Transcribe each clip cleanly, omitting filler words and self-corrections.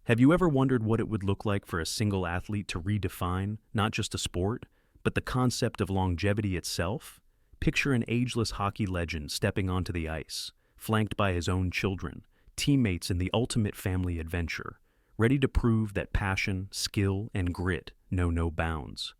Have you ever wondered what it would look like for a single athlete to redefine not just a sport, but the concept of longevity itself? Picture an ageless hockey legend stepping onto the ice, flanked by his own children, teammates in the ultimate family adventure, ready to prove that passion, skill, and grit know no bounds.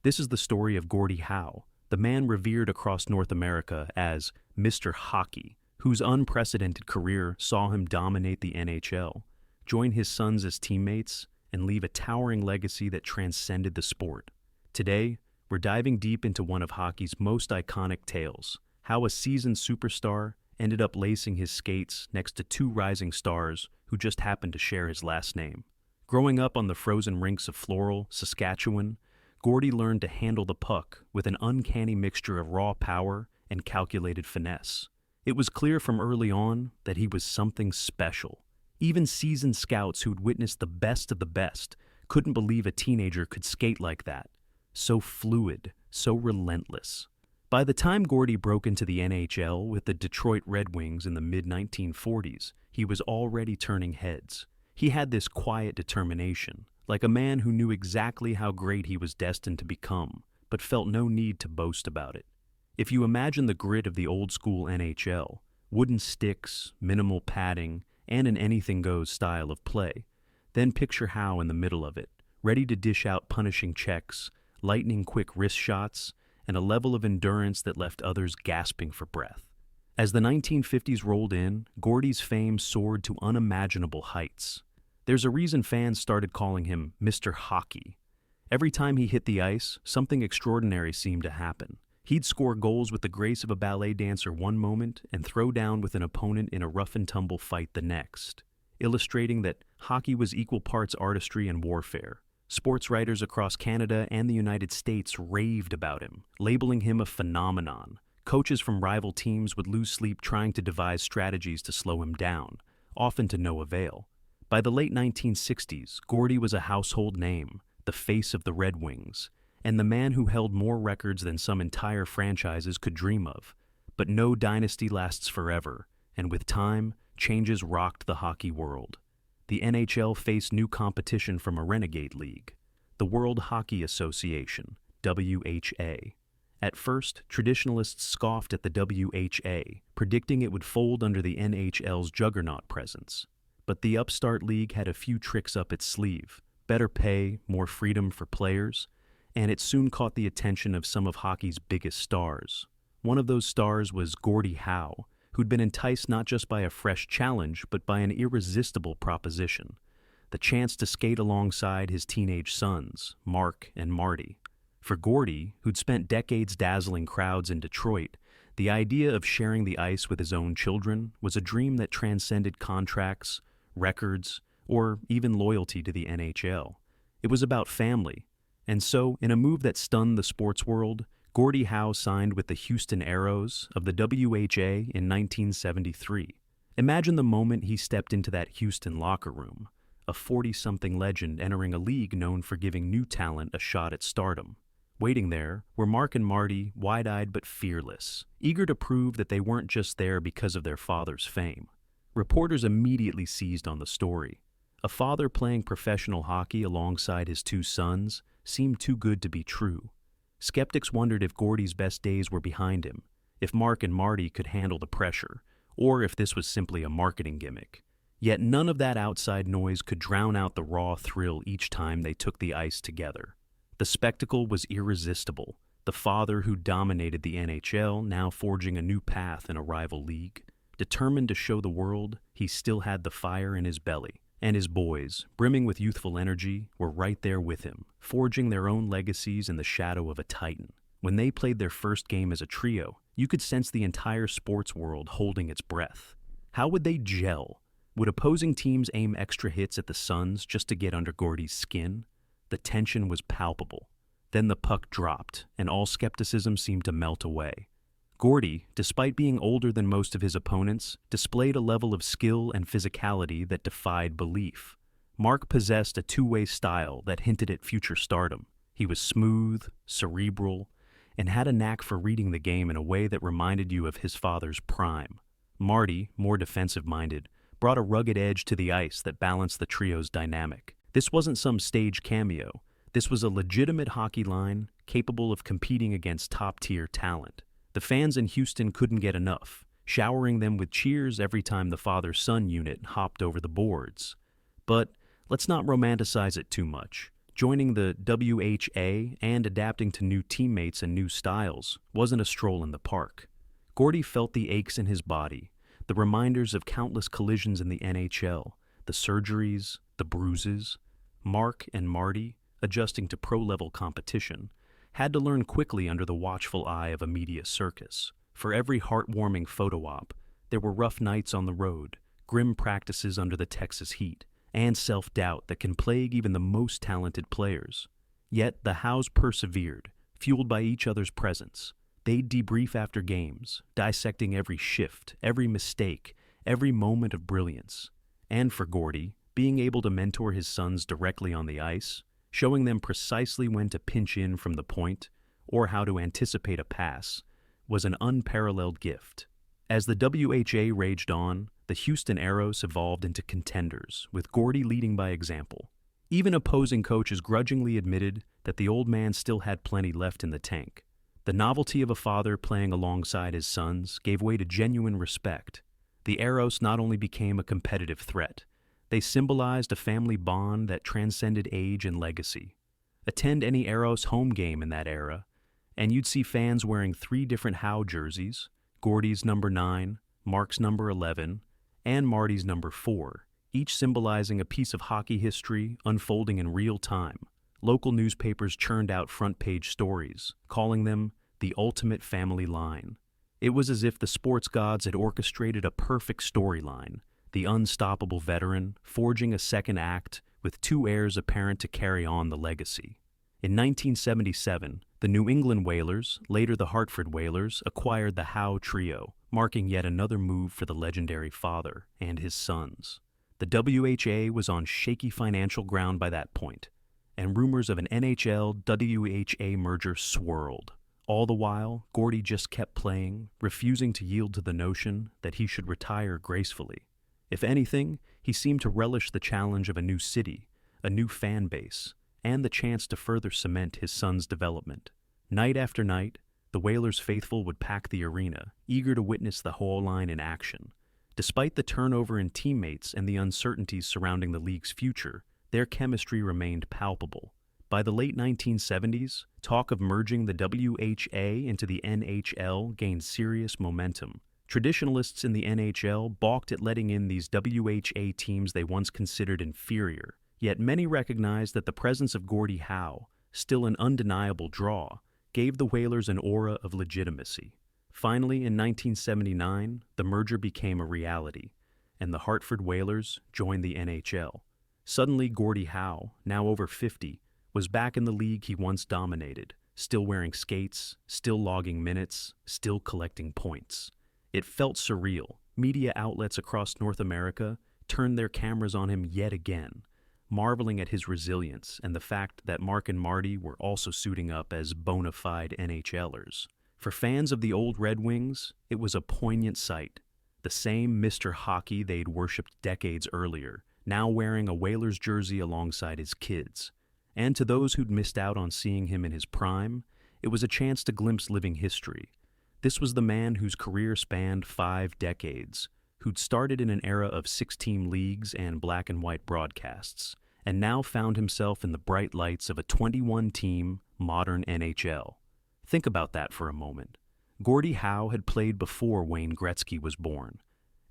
This is the story of Gordie Howe, the man revered across North America as Mr. Hockey, whose unprecedented career saw him dominate the NHL, join his sons as teammates, and leave a towering legacy that transcended the sport. Today, we're diving deep into one of hockey's most iconic tales, how a seasoned superstar ended up lacing his skates next to two rising stars who just happened to share his last name. Growing up on the frozen rinks of Floral, Saskatchewan, Gordie learned to handle the puck with an uncanny mixture of raw power and calculated finesse. It was clear from early on that he was something special. Even seasoned scouts who'd witnessed the best of the best couldn't believe a teenager could skate like that. So fluid, so relentless. By the time Gordie broke into the NHL with the Detroit Red Wings in the mid-1940s, he was already turning heads. He had this quiet determination, like a man who knew exactly how great he was destined to become, but felt no need to boast about it. If you imagine the grit of the old-school NHL, wooden sticks, minimal padding, and an anything-goes style of play, then picture Howe in the middle of it, ready to dish out punishing checks, lightning-quick wrist shots, and a level of endurance that left others gasping for breath. As the 1950s rolled in, Gordie's fame soared to unimaginable heights. There's a reason fans started calling him Mr. Hockey. Every time he hit the ice, something extraordinary seemed to happen. He'd score goals with the grace of a ballet dancer one moment and throw down with an opponent in a rough-and-tumble fight the next, illustrating that hockey was equal parts artistry and warfare. Sports writers across Canada and the United States raved about him, labeling him a phenomenon. Coaches from rival teams would lose sleep trying to devise strategies to slow him down, often to no avail. By the late 1960s, Gordie was a household name, the face of the Red Wings, and the man who held more records than some entire franchises could dream of. But no dynasty lasts forever, and with time, changes rocked the hockey world. The NHL faced new competition from a renegade league, the World Hockey Association, WHA. At first, traditionalists scoffed at the WHA, predicting it would fold under the NHL's juggernaut presence. But the upstart league had a few tricks up its sleeve: better pay, more freedom for players, and it soon caught the attention of some of hockey's biggest stars. One of those stars was Gordie Howe, who'd been enticed not just by a fresh challenge, but by an irresistible proposition: the chance to skate alongside his teenage sons, Mark and Marty. For Gordie, who'd spent decades dazzling crowds in Detroit, the idea of sharing the ice with his own children was a dream that transcended contracts, records, or even loyalty to the NHL. It was about family. And so, in a move that stunned the sports world, Gordie Howe signed with the Houston Aeros of the WHA in 1973. Imagine the moment he stepped into that Houston locker room, a 40-something legend entering a league known for giving new talent a shot at stardom. Waiting there were Mark and Marty, wide-eyed but fearless, eager to prove that they weren't just there because of their father's fame. Reporters immediately seized on the story. A father playing professional hockey alongside his two sons seemed too good to be true. Skeptics wondered if Gordie's best days were behind him, if Mark and Marty could handle the pressure, or if this was simply a marketing gimmick. Yet none of that outside noise could drown out the raw thrill each time they took the ice together. The spectacle was irresistible. The father who dominated the NHL now forging a new path in a rival league, determined to show the world he still had the fire in his belly. And his boys, brimming with youthful energy, were right there with him, forging their own legacies in the shadow of a titan. When they played their first game as a trio, you could sense the entire sports world holding its breath. How would they gel? Would opposing teams aim extra hits at the Suns just to get under Gordie's skin? The tension was palpable. Then the puck dropped, and all skepticism seemed to melt away. Gordie, despite being older than most of his opponents, displayed a level of skill and physicality that defied belief. Mark possessed a two-way style that hinted at future stardom. He was smooth, cerebral, and had a knack for reading the game in a way that reminded you of his father's prime. Marty, more defensive-minded, brought a rugged edge to the ice that balanced the trio's dynamic. This wasn't some stage cameo. This was a legitimate hockey line capable of competing against top-tier talent. The fans in Houston couldn't get enough, showering them with cheers every time the father-son unit hopped over the boards. But let's not romanticize it too much. Joining the WHA and adapting to new teammates and new styles wasn't a stroll in the park. Gordie felt the aches in his body, the reminders of countless collisions in the NHL, the surgeries, the bruises. Mark and Marty, adjusting to pro-level competition, had to learn quickly under the watchful eye of a media circus. For every heartwarming photo op, there were rough nights on the road, grim practices under the Texas heat, and self-doubt that can plague even the most talented players. Yet the Howes persevered, fueled by each other's presence. They'd debrief after games, dissecting every shift, every mistake, every moment of brilliance. And for Gordie, being able to mentor his sons directly on the ice, showing them precisely when to pinch in from the point or how to anticipate a pass, was an unparalleled gift. As the WHA raged on, the Houston Aeros evolved into contenders, with Gordie leading by example. Even opposing coaches grudgingly admitted that the old man still had plenty left in the tank. The novelty of a father playing alongside his sons gave way to genuine respect. The Aeros not only became a competitive threat, they symbolized a family bond that transcended age and legacy. Attend any Aeros home game in that era, and you'd see fans wearing 3 different Howe jerseys, Gordie's number 9, Mark's number 11, and Marty's number 4, each symbolizing a piece of hockey history unfolding in real time. Local newspapers churned out front-page stories, calling them the ultimate family line. It was as if the sports gods had orchestrated a perfect storyline, the unstoppable veteran forging a second act with 2 heirs apparent to carry on the legacy. In 1977, the New England Whalers, later the Hartford Whalers, acquired the Howe Trio, marking yet another move for the legendary father and his sons. The WHA was on shaky financial ground by that point, and rumors of an NHL-WHA merger swirled. All the while, Gordie just kept playing, refusing to yield to the notion that he should retire gracefully. If anything, he seemed to relish the challenge of a new city, a new fan base, and the chance to further cement his son's development. Night after night, the Whalers faithful would pack the arena, eager to witness the whole line in action. Despite the turnover in teammates and the uncertainties surrounding the league's future, their chemistry remained palpable. By the late 1970s, talk of merging the WHA into the NHL gained serious momentum. Traditionalists in the NHL balked at letting in these WHA teams they once considered inferior, yet many recognized that the presence of Gordie Howe, still an undeniable draw, gave the Whalers an aura of legitimacy. Finally, in 1979, the merger became a reality, and the Hartford Whalers joined the NHL. Suddenly, Gordie Howe, now over 50, was back in the league he once dominated, still wearing skates, still logging minutes, still collecting points. It felt surreal. Media outlets across North America turned their cameras on him yet again, marveling at his resilience and the fact that Mark and Marty were also suiting up as bona fide NHLers. For fans of the old Red Wings, it was a poignant sight. The same Mr. Hockey they'd worshipped decades earlier, now wearing a Whalers jersey alongside his kids. And to those who'd missed out on seeing him in his prime, it was a chance to glimpse living history. This was the man whose career spanned 5 decades, who'd started in an era of 6-team leagues and black and white broadcasts, and now found himself in the bright lights of a 21-team modern NHL. Think about that for a moment. Gordie Howe had played before Wayne Gretzky was born,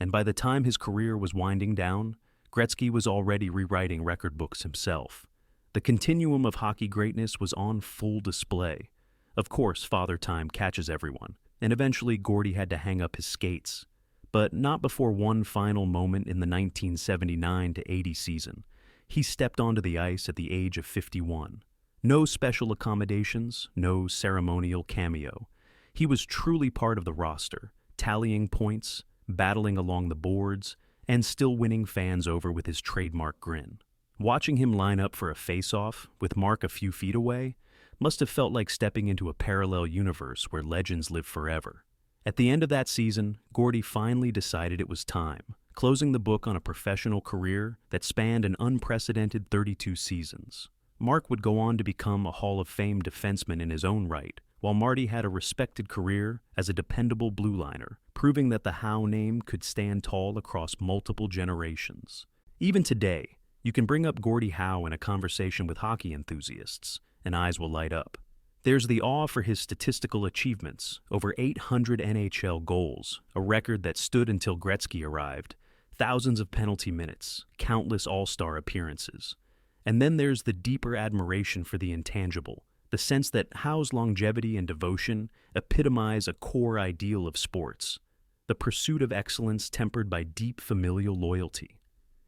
and by the time his career was winding down, Gretzky was already rewriting record books himself. The continuum of hockey greatness was on full display. Of course, father time catches everyone, and eventually Gordie had to hang up his skates. But not before one final moment in the 1979-80 season. He stepped onto the ice at the age of 51. No special accommodations, no ceremonial cameo. He was truly part of the roster, tallying points, battling along the boards, and still winning fans over with his trademark grin. Watching him line up for a face-off, with Mark a few feet away, must have felt like stepping into a parallel universe where legends live forever. At the end of that season, Gordie finally decided it was time. closing the book on a professional career that spanned an unprecedented 32 seasons. Mark would go on to become a Hall of Fame defenseman in his own right, while Marty had a respected career as a dependable blue liner, proving that the Howe name could stand tall across multiple generations. Even today, you can bring up Gordie Howe in a conversation with hockey enthusiasts, and eyes will light up. There's the awe for his statistical achievements, over 800 NHL goals, a record that stood until Gretzky arrived, thousands of penalty minutes, countless all-star appearances. And then there's the deeper admiration for the intangible, the sense that Howe's longevity and devotion epitomize a core ideal of sports, the pursuit of excellence tempered by deep familial loyalty.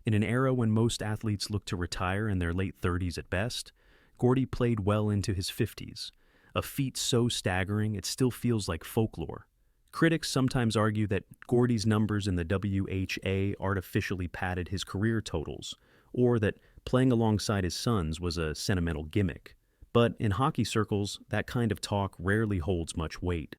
In an era when most athletes look to retire in their late 30s at best, Gordie played well into his 50s, a feat so staggering it still feels like folklore. Critics sometimes argue that Gordie's numbers in the WHA artificially padded his career totals, or that playing alongside his sons was a sentimental gimmick. But in hockey circles, that kind of talk rarely holds much weight.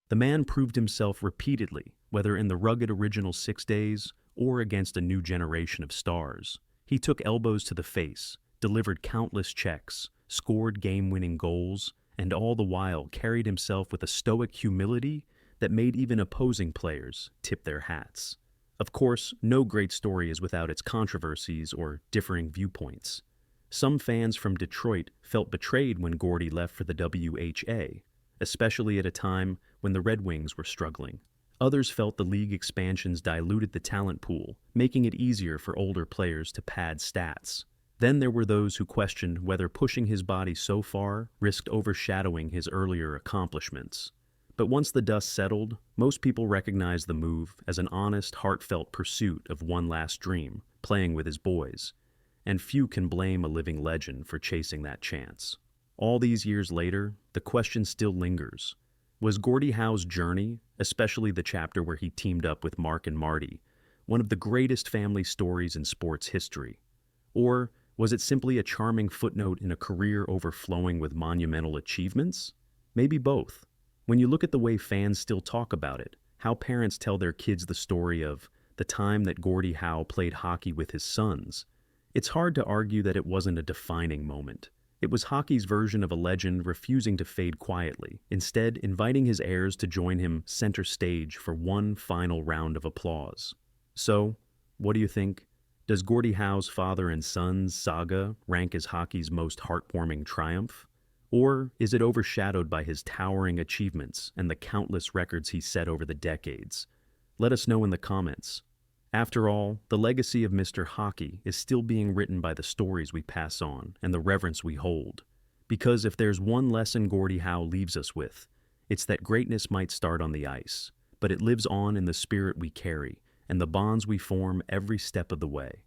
The man proved himself repeatedly, whether in the rugged original 6 days or against a new generation of stars. He took elbows to the face, delivered countless checks, scored game-winning goals, and all the while carried himself with a stoic humility that made even opposing players tip their hats. Of course, no great story is without its controversies or differing viewpoints. Some fans from Detroit felt betrayed when Gordie left for the WHA, especially at a time when the Red Wings were struggling. Others felt the league expansions diluted the talent pool, making it easier for older players to pad stats. Then there were those who questioned whether pushing his body so far risked overshadowing his earlier accomplishments. But once the dust settled, most people recognized the move as an honest, heartfelt pursuit of one last dream, playing with his boys. And few can blame a living legend for chasing that chance. All these years later, the question still lingers. Was Gordie Howe's journey, especially the chapter where he teamed up with Mark and Marty, one of the greatest family stories in sports history? Or was it simply a charming footnote in a career overflowing with monumental achievements? Maybe both. When you look at the way fans still talk about it, how parents tell their kids the story of the time that Gordie Howe played hockey with his sons, it's hard to argue that it wasn't a defining moment. It was hockey's version of a legend refusing to fade quietly, instead inviting his heirs to join him center stage for one final round of applause. So, what do you think? Does Gordie Howe's father and sons saga rank as hockey's most heartwarming triumph? Or is it overshadowed by his towering achievements and the countless records he set over the decades? Let us know in the comments. After all, the legacy of Mr. Hockey is still being written by the stories we pass on and the reverence we hold. Because if there's one lesson Gordie Howe leaves us with, it's that greatness might start on the ice, but it lives on in the spirit we carry and the bonds we form every step of the way.